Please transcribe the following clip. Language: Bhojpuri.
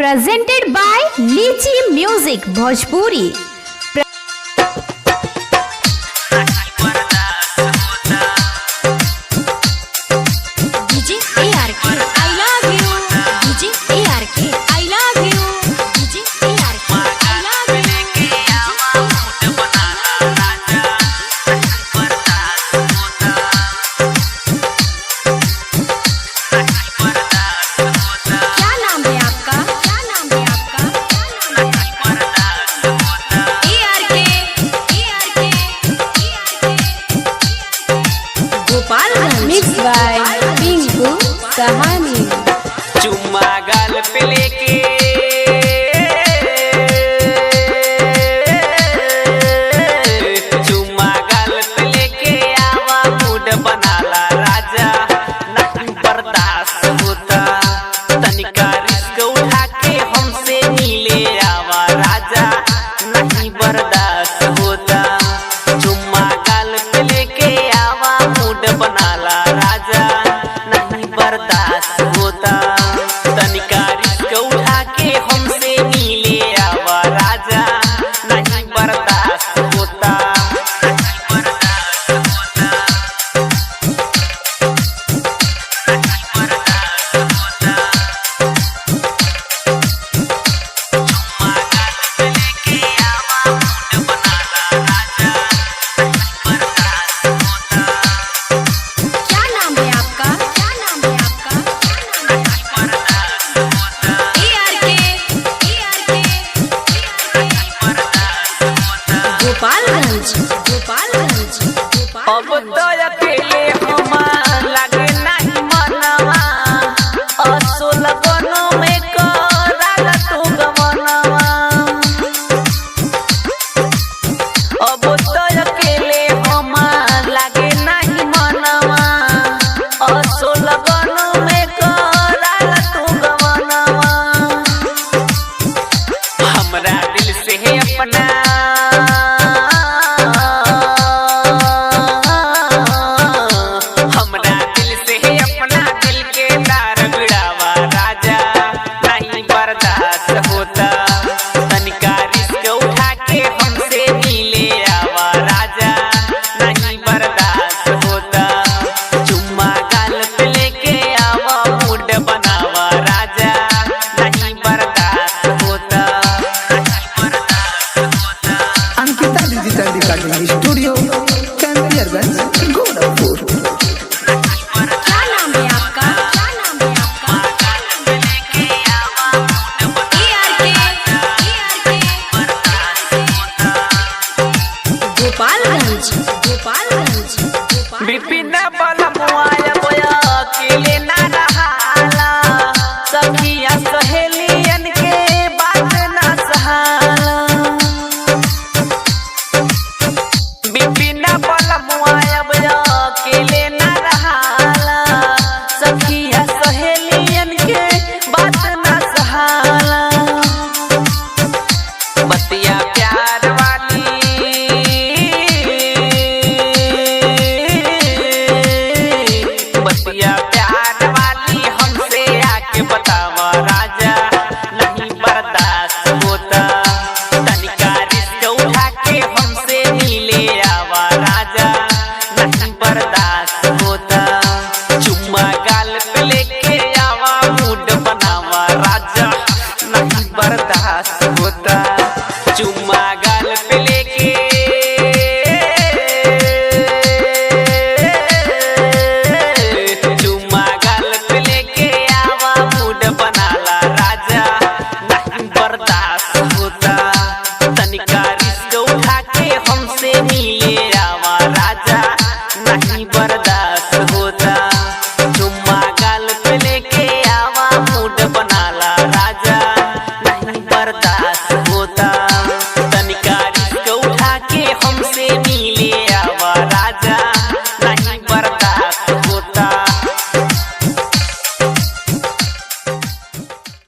presented by Lychee Music Bhojpuri। Mix by Pinku कहानी। चुम्मा गाल पे लेके चुम्मा गाल पे लेके आवा मूड बनाला राजा, नहीं बर्दाश्त होता तनिका रिस्क उठा के हमसे मिले आवा राजा, नहीं बर्दाश्त होता। चुम्मा गाल पे लेके आवा मूड बनाला राजा, नहीं बर्दाश्त होता तनिका रिस्क उठा के हमसे मिले आवा राजा, नहीं बर्दाश्त होता। अब तो अकेले हम लागे नहीं मनवा, असुल बनो में कराला तू गमनवा। अब तो अकेले हम लागे नहीं मनवा, असुल बनो में कराला तू गमनवा। हमरा दिल से अपना स्टूडियो कैंपियरगंज गोरखपुर। क्या नाम है आपका? क्या नाम है आपका? गोपालगंज गोपालगंज विपिन बलमुआ अकेले ना रहाला, सखिया सहेली